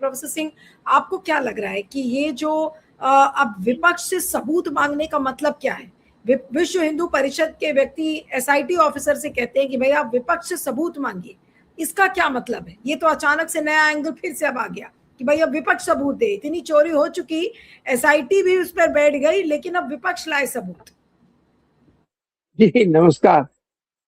Professor Singh, आपको क्या लग रहा है कि ये जो अब विपक्ष से सबूत मांगने का मतलब क्या है? विश्व हिंदू परिषद के व्यक्ति एसआईटी ऑफिसर से कहते हैं कि भाई आप विपक्ष से सबूत मांगिए, इसका क्या मतलब है? ये तो अचानक से नया एंगल फिर से अब आ गया कि भाई अब विपक्ष सबूत दे, इतनी चोरी हो चुकी, एसआईटी भी उस पर बैठ गई, लेकिन अब विपक्ष लाए सबूत। जी नमस्कार।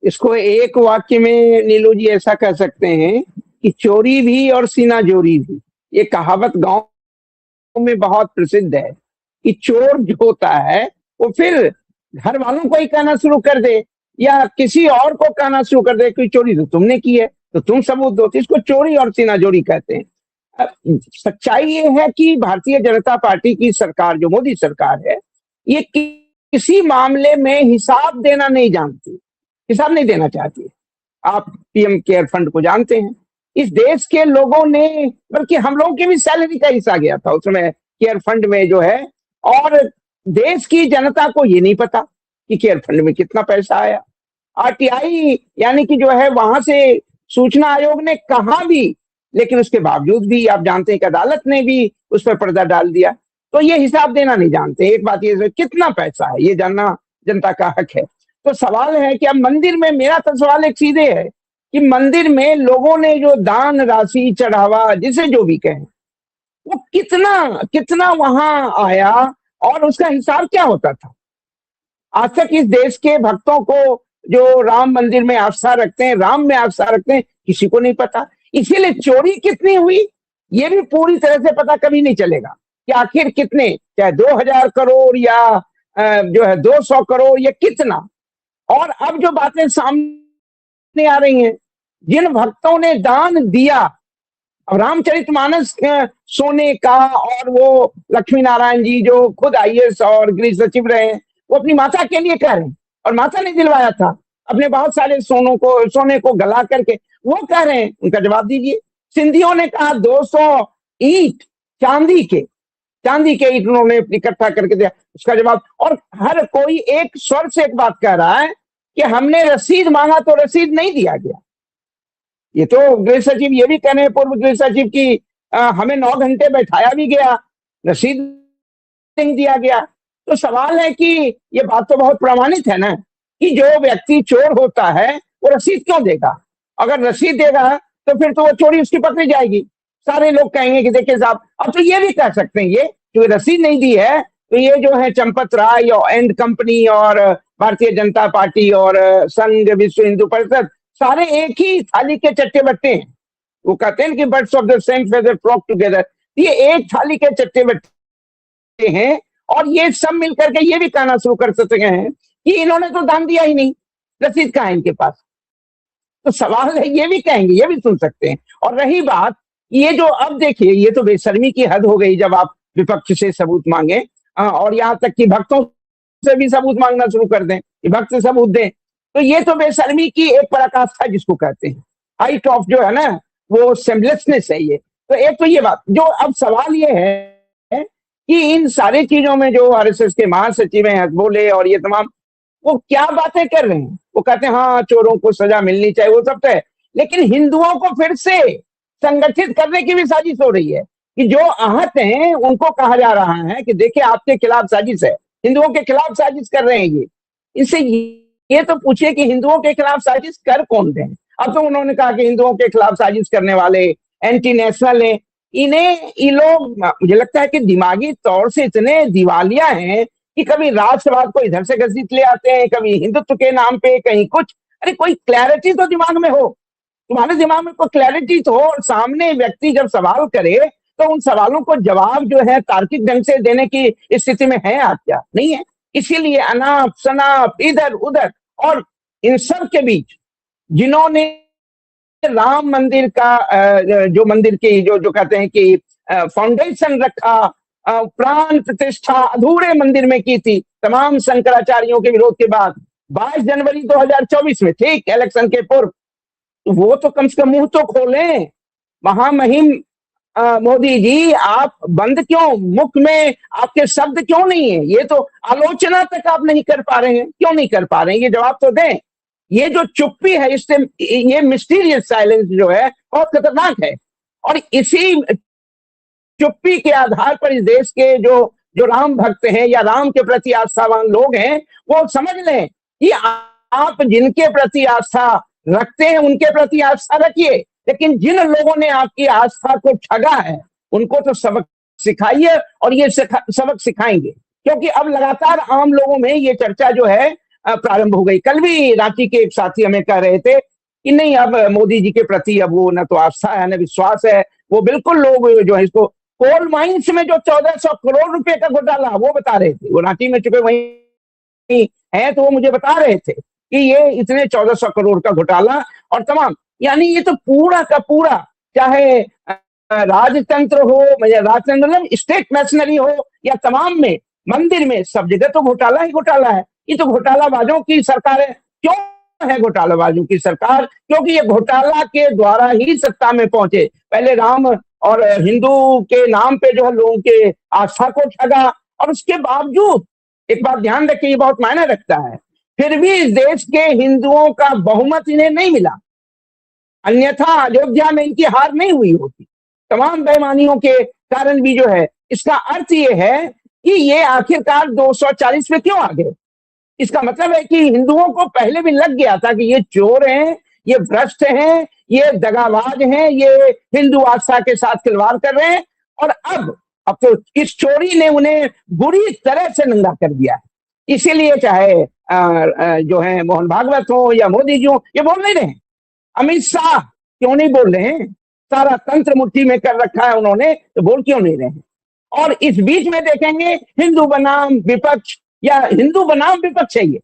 इसको एक वाक्य में नीलू जी ऐसा कह सकते हैं कि चोरी भी और सीना जोरी भी। ये कहावत गांव में बहुत प्रसिद्ध है कि चोर जो होता है वो फिर घर वालों को ही कहना शुरू कर दे या किसी और को कहना शुरू कर दे कि चोरी तो तुमने की है तो तुम सबूत दो। तो इसको चोरी और सीना जोरी कहते हैं। अब सच्चाई ये है कि भारतीय जनता पार्टी की सरकार, जो मोदी सरकार है, ये किसी मामले में हिसाब देना नहीं जानती, हिसाब नहीं देना चाहती। आप पीएम केयर फंड को जानते हैं, इस देश के लोगों ने, बल्कि हम लोगों की भी सैलरी का हिस्सा गया था उसमें केयर फंड में जो है, और देश की जनता को ये नहीं पता कि केयर फंड में कितना पैसा आया। आरटीआई यानी कि जो है वहां से सूचना आयोग ने कहा भी, लेकिन उसके बावजूद भी आप जानते हैं कि अदालत ने भी उस पर पर्दा डाल दिया। तो ये हिसाब देना नहीं जानते। एक बात ये कितना पैसा है ये जानना जनता का हक है। तो सवाल है कि अब मंदिर में, मेरा तो सवाल एक सीधे है कि मंदिर में लोगों ने जो दान राशि चढ़ावा जिसे जो भी कहें, वो कितना कितना वहां आया और उसका हिसाब क्या होता था? आज तक इस देश के भक्तों को जो राम मंदिर में आस्था रखते हैं, राम में आस्था रखते हैं, किसी को नहीं पता। इसीलिए चोरी कितनी हुई ये भी पूरी तरह से पता कभी नहीं चलेगा कि आखिर कितने, चाहे 2000 करोड़ या जो है 200 करोड़ या कितना। और अब जो बातें सामने आ रही हैं, जिन भक्तों ने दान दिया, अब रामचरितमानस सोने का, और वो लक्ष्मी नारायण जी जो खुद आईएएस और गृह सचिव रहे, वो अपनी माता के लिए कह रहे हैं और माता ने दिलवाया था अपने बहुत सारे सोने को गला करके, वो कह रहे हैं, उनका जवाब दीजिए। सिंधियों ने कहा 200 ईंट चांदी के ईंट उन्होंने इकट्ठा करके दिया, उसका जवाब। और हर कोई एक स्वर से एक बात कह रहा है कि हमने रसीद मांगा तो रसीद नहीं दिया गया। ये तो गृह सचिव ये भी कह रहे हैं, पूर्व गृह सचिव की हमें 9 घंटे बैठाया भी गया, रसीद नहीं दिया गया। तो सवाल है कि ये बात तो बहुत प्रमाणित है ना कि जो व्यक्ति चोर होता है वो रसीद क्यों देगा? अगर रसीद देगा तो फिर तो वो चोरी उसकी पकड़ी जाएगी। सारे लोग कहेंगे कि देखिए साहब, अब तो ये भी कह सकते हैं, ये जो रसीद नहीं दी है तो ये जो है चंपत राय और एंड कंपनी और भारतीय जनता पार्टी और संघ विश्व हिंदू परिषद सारे एक ही थाली के चट्टे बट्टे हैं। वो कहते हैं कि birds of the same feather flock together, ये एक थाली के चट्टे बट्टे हैं। और ये सब मिलकर के ये भी कहना शुरू कर सकते हैं कि इन्होंने तो दान दिया ही नहीं, रसीद कहाँ है इनके पास। तो सवाल है, ये भी कहेंगे, ये भी सुन सकते हैं। और रही बात ये जो, अब देखिए ये तो बेशर्मी की हद हो गई जब आप विपक्ष से सबूत मांगे और यहाँ तक कि भक्तों से भी सबूत मांगना शुरू कर दें कि भक्त सबूत दें। तो ये तो बेशर्मी की एक पराकाष्ठा जिसको कहते हैं, हाइट ऑफ जो है ना वो सेमलेसनेस है ये। तो एक तो ये बात, जो अब सवाल ये है कि इन सारी चीजों में जो आरएसएस के महासचिव हैं हकबोले और ये तमाम, वो क्या बातें कर रहे हैं? वो कहते हैं हाँ चोरों को सजा मिलनी चाहिए, वो सब तो है, लेकिन हिंदुओं को फिर से संगठित करने की भी साजिश हो रही है कि जो आहत हैं उनको कहा जा रहा है कि देखिए आपके खिलाफ साजिश है, हिंदुओं के खिलाफ साजिश कर रहे हैं ये। इनसे ये तो पूछिए कि हिंदुओं के खिलाफ साजिश कर कौन रहे हैं? अब तो उन्होंने कहा कि हिंदुओं के खिलाफ साजिश करने वाले एंटी नेशनल है। इन्हें ये लोग, मुझे लगता है कि दिमागी तौर से इतने दिवालिया हैं कि कभी राष्ट्रवाद को इधर से घसीट ले आते हैं, कभी हिंदुत्व के नाम पे कहीं कुछ। अरे कोई क्लैरिटी तो दिमाग में हो, तुम्हारे दिमाग में कोई क्लैरिटी तो हो। और सामने व्यक्ति जब सवाल करे तो उन सवालों को जवाब जो है तार्किक ढंग से देने की स्थिति में है आप क्या? नहीं है। इसीलिए अनाप शनाप इधर उधर, और इन सब के बीच जिन्होंने राम मंदिर का जो मंदिर की जो कहते हैं कि फाउंडेशन रखा, प्राण प्रतिष्ठा अधूरे मंदिर में की थी तमाम शंकराचार्यों के विरोध के बाद 22 जनवरी 2024 में, ठीक इलेक्शन के पूर्व, वो तो कम से कम मुंह तो खोलें। महामहिम मोदी जी, आप बंद क्यों, मुख में आपके शब्द क्यों नहीं है? ये तो आलोचना तक आप नहीं कर पा रहे हैं, क्यों नहीं कर पा रहे हैं? ये जवाब तो दें। ये जो चुप्पी है, इससे ये मिस्टीरियस साइलेंस जो है बहुत खतरनाक है। और इसी चुप्पी के आधार पर इस देश के जो जो राम भक्त हैं या राम के प्रति आस्थावान लोग हैं, वो समझ लें कि आप जिनके प्रति आस्था रखते हैं उनके प्रति आस्था रखिए, लेकिन जिन लोगों ने आपकी आस्था को ठगा है उनको तो सबक सिखाइए, और ये सबक सिखाएंगे, क्योंकि अब लगातार आम लोगों में ये चर्चा जो है प्रारंभ हो गई। कल भी रांची के एक साथी हमें कह रहे थे कि नहीं, अब मोदी जी के प्रति अब वो न तो आस्था है न विश्वास है, वो बिल्कुल लोग जो है इसको कोल माइंस में जो 1400 करोड़ रुपए का घोटाला वो बता रहे थे, वो रांची में चुके वहीं है, तो वो मुझे बता रहे थे कि ये इतने 1400 करोड़ का घोटाला और तमाम, यानी ये तो पूरा का पूरा, चाहे राजतंत्र हो या राजतंत्र मतलब स्टेट मशीनरी हो या तमाम में, मंदिर में, सब जगह तो घोटाला ही घोटाला है। ये तो घोटालाबाजों की सरकार है। क्यों है घोटालाबाजों की सरकार? क्योंकि ये घोटाला के द्वारा ही सत्ता में पहुंचे। पहले राम और हिंदू के नाम पे जो है लोगों के आस्था को ठगा, और उसके बावजूद एक बात ध्यान रखिए, ये बहुत मायने रखता है, फिर भी इस देश के हिंदुओं का बहुमत इन्हें नहीं मिला, अन्यथा अयोध्या में इनकी हार नहीं हुई होती। तमाम बेईमानियों के कारण भी जो है, इसका अर्थ ये है कि ये आखिरकार 240 पे क्यों आ गए। इसका मतलब है कि हिंदुओं को पहले भी लग गया था कि ये चोर हैं, ये भ्रष्ट हैं, ये दगाबाज हैं, ये हिंदू आस्था के साथ खिलवाड़ कर रहे हैं, और अब तो इस चोरी ने उन्हें बुरी तरह से नंगा कर दिया है। इसीलिए चाहे जो है मोहन भागवत हो या मोदी जी हो, ये बोल नहीं रहे हैं। अमित शाह क्यों नहीं बोल रहे हैं? सारा तंत्र मुट्ठी में कर रखा है उन्होंने, तो बोल क्यों नहीं रहे हैं? और इस बीच में देखेंगे हिंदू बनाम विपक्ष या हिंदू बनाम विपक्ष है ये,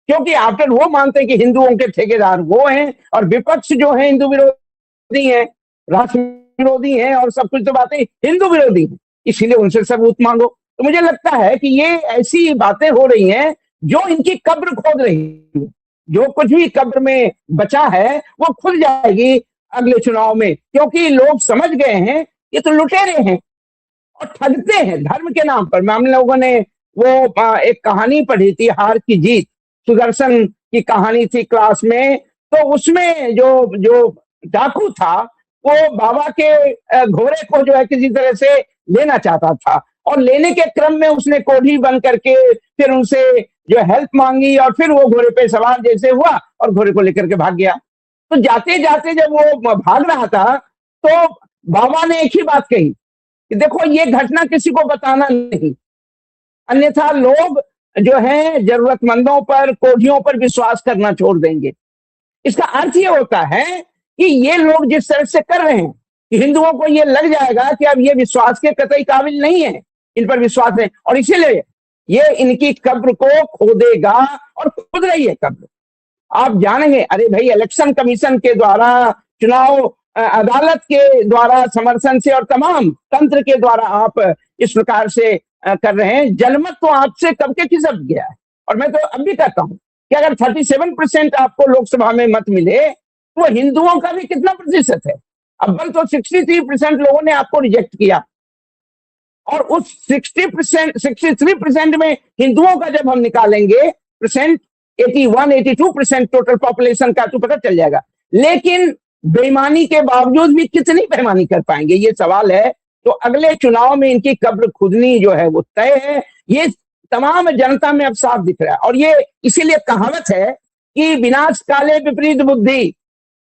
क्योंकि आफ्टर वो मानते हैं कि हिंदुओं के ठेकेदार वो हैं और विपक्ष जो है हिंदू विरोधी है, राष्ट्र विरोधी है, और सब कुछ तो बातें हिंदू विरोधी है, इसीलिए उनसे सबूत मांगो। तो मुझे लगता है कि ये ऐसी बातें हो रही हैं जो इनकी कब्र खोद रही है। जो कुछ भी कब्र में बचा है वो खुल जाएगी अगले चुनाव में, क्योंकि लोग समझ गए हैं ये तो लुटेरे हैं और ठगते हैं धर्म के नाम पर। हम लोगों ने वो एक कहानी पढ़ी थी, हार की जीत, सुदर्शन की कहानी थी क्लास में, तो उसमें जो जो डाकू था वो बाबा के घोड़े को जो है किसी तरह से लेना चाहता था, और लेने के क्रम में उसने कोढ़ी बन करके फिर उनसे जो हेल्प मांगी, और फिर वो घोड़े पे सवार जैसे हुआ और घोड़े को लेकर के भाग गया। तो जाते जाते जब वो भाग रहा था तो बाबा ने एक ही बात कही कि देखो ये घटना किसी को बताना नहीं, अन्यथा लोग जो है जरूरतमंदों पर, कोढ़ियों पर विश्वास करना छोड़ देंगे। इसका अर्थ ये होता है कि ये लोग जिस तरह से कर रहे हैं कि हिंदुओं को ये लग जाएगा कि अब ये विश्वास के कतई काबिल नहीं है, इन पर विश्वास है, और इसीलिए ये इनकी कब्र को खोदेगा, और खोद रही है कब्र। आप जानेंगे, अरे भाई इलेक्शन कमीशन के द्वारा, चुनाव अदालत के द्वारा समर्थन से और तमाम तंत्र के द्वारा आप इस प्रकार से कर रहे हैं, जनमत तो आपसे कब के खिसक गया है। और मैं तो अब भी कहता हूं कि अगर 37% आपको लोकसभा में मत मिले तो हिंदुओं का भी कितना प्रतिशत है? अव्वल तो 63% लोगों ने आपको रिजेक्ट किया, और उस 63% में हिंदुओं का जब हम निकालेंगे परसेंट, 81-82% टोटल पॉपुलेशन का, तो पता चल जाएगा। लेकिन बेईमानी के बावजूद भी कितनी बेईमानी कर पाएंगे, ये सवाल है। तो अगले चुनाव में इनकी कब्र खुदनी जो है वो तय है, ये तमाम जनता में अब साफ दिख रहा है। और ये इसीलिए कहावत है कि विनाश काले विपरीत बुद्धि,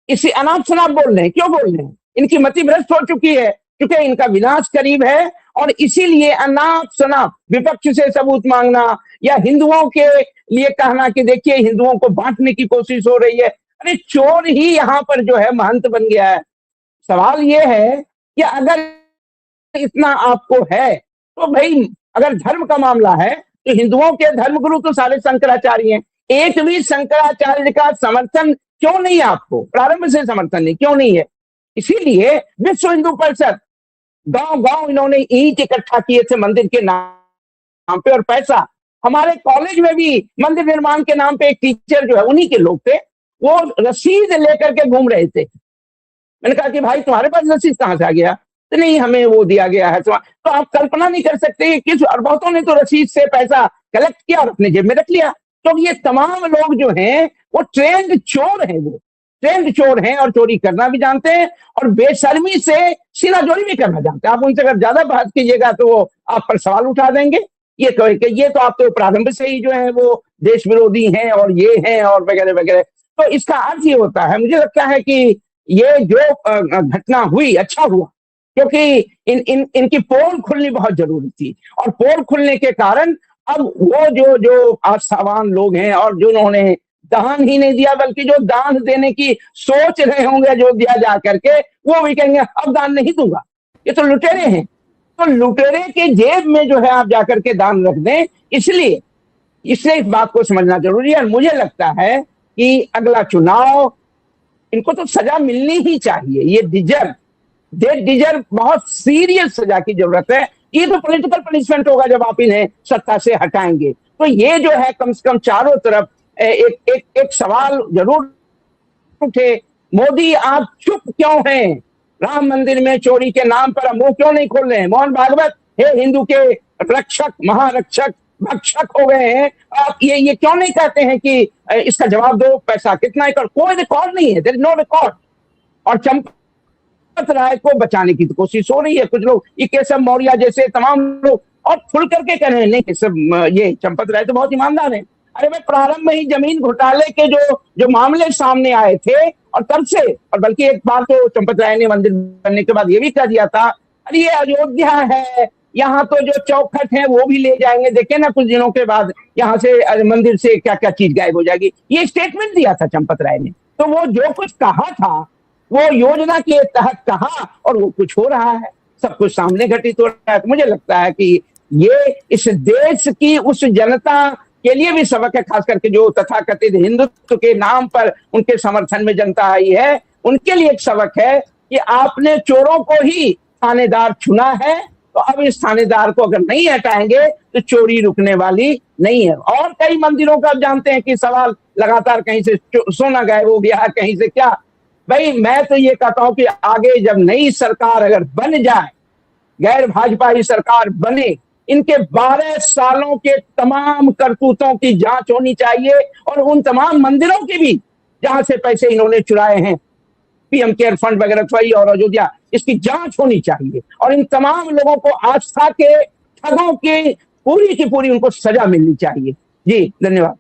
इसी अनाप शनाप बोल रहे हैं। क्यों बोल रहे हैं? इनकी मति भ्रष्ट हो चुकी है, क्योंकि इनका विनाश करीब है, और इसीलिए अनाप शनाप विपक्ष से सबूत मांगना या हिंदुओं के लिए कहना कि देखिए हिंदुओं को बांटने की कोशिश हो रही है। अरे चोर ही यहाँ पर जो है महंत बन गया है। सवाल ये है कि अगर इतना आपको है तो भाई, अगर धर्म का मामला है तो हिंदुओं के धर्मगुरु तो सारे शंकराचार्य हैं। एक भी शंकराचार्य का समर्थन क्यों नहीं है आपको? प्रारंभ से समर्थन नहीं, क्यों नहीं है? इसीलिए विश्व हिंदू परिषद गांव गांव इन्होंने ईंट इकट्ठा किए थे मंदिर के नाम पे, और पैसा। हमारे कॉलेज में भी मंदिर निर्माण के नाम पे एक टीचर जो है उन्हीं के लोग थे, वो रसीद लेकर के घूम रहे थे। मैंने कहा कि भाई तुम्हारे पास रसीद कहां से आ गया? तो नहीं, हमें वो दिया गया है। तो आप कल्पना नहीं कर सकते किस, और बहुतों ने तो रसीद से पैसा कलेक्ट किया और अपने जेब में रख लिया। तो ये तमाम लोग जो हैं वो ट्रेंड चोर हैं। वो ट्रेंड चोर हैं और चोरी करना भी जानते हैं और बेशर्मी से सीनाजोरी भी करना जानते हैं। आप उनसे अगर ज्यादा बात कीजिएगा तो वो आप पर सवाल उठा देंगे, ये कहे कि ये तो आप तो प्रारंभ से ही जो है वो देश विरोधी हैं और ये हैं और वगैरह वगैरह। तो इसका अर्थ ये होता है, मुझे लगता है कि ये जो घटना हुई अच्छा हुआ, क्योंकि इनकी पोल खुलनी बहुत जरूरी थी और पोल खुलने के कारण अब वो जो आस्थावान लोग हैं और जिन्होंने दान ही नहीं दिया बल्कि जो दान देने की सोच रहे होंगे जो दिया जा करके, वो भी कहेंगे अब दान नहीं दूंगा, ये तो लुटेरे हैं। तो लुटेरे के जेब में जो है आप जाकर के दान रख दें, इसलिए इस बात को समझना जरूरी है। मुझे लगता है कि अगला चुनाव इनको तो सजा मिलनी ही चाहिए, ये डिजर्व बहुत सीरियस सजा की जरूरत है। ये तो पॉलिटिकल पनिशमेंट होगा जब आप इन्हें सत्ता से हटाएंगे। तो ये जो है कम से कम चारों तरफ एक सवाल जरूर उठे, मोदी आप चुप क्यों हैं? राम मंदिर में चोरी के नाम पर मुंह क्यों नहीं खोल रहे हैं? मोहन भागवत हे हिंदू के रक्षक, महारक्षक, भक्षक हो गए हैं, आप ये क्यों नहीं कहते हैं कि इसका जवाब दो, पैसा कितना है? कोई रिकॉर्ड नहीं है, देयर इज नो रिकॉर्ड। और चंपत राय को बचाने की तो कोशिश हो रही है कुछ लोग, ये केशव मौर्य जैसे तमाम लोग, और खुल करके कह रहे हैं नहीं सब ये चंपत राय तो बहुत ईमानदार है। अरे भाई, प्रारंभ में ही जमीन घोटाले के जो मामले सामने आए थे और तब से, और बल्कि एक बार तो चंपत राय ने मंदिर बनने के बाद ये भी कह दिया था, अरे ये अयोध्या है, यहाँ तो जो चौखट है वो भी ले जाएंगे, देखे ना कुछ दिनों के बाद यहाँ से मंदिर से क्या क्या चीज गायब हो जाएगी, ये स्टेटमेंट दिया था चंपत राय ने। तो वो जो कुछ कहा था वो योजना के तहत कहा और वो कुछ हो रहा है, सब कुछ सामने घटित हो रहा है। तो मुझे लगता है कि ये इस देश की उस जनता के लिए भी सबक है, खास करके जो तथाकथित हिंदुत्व के नाम पर उनके समर्थन में जनता आई है, उनके लिए एक सबक है कि आपने चोरों को ही थानेदार चुना है, तो अब इस थानेदार को अगर नहीं हटाएंगे तो चोरी रुकने वाली नहीं है। और कई मंदिरों का आप जानते हैं कि सवाल लगातार, कहीं से सोना गायब हो गया, कहीं से क्या। भाई मैं तो ये कहता हूं कि आगे जब नई सरकार अगर बन जाए, गैर भाजपाई सरकार बने, इनके 12 सालों के तमाम करतूतों की जांच होनी चाहिए और उन तमाम मंदिरों की भी जहां से पैसे इन्होंने चुराए हैं, पीएम केयर फंड वगैरह और अयोध्या, इसकी जांच होनी चाहिए और इन तमाम लोगों को आस्था के ठगों की पूरी उनको सजा मिलनी चाहिए। जी धन्यवाद।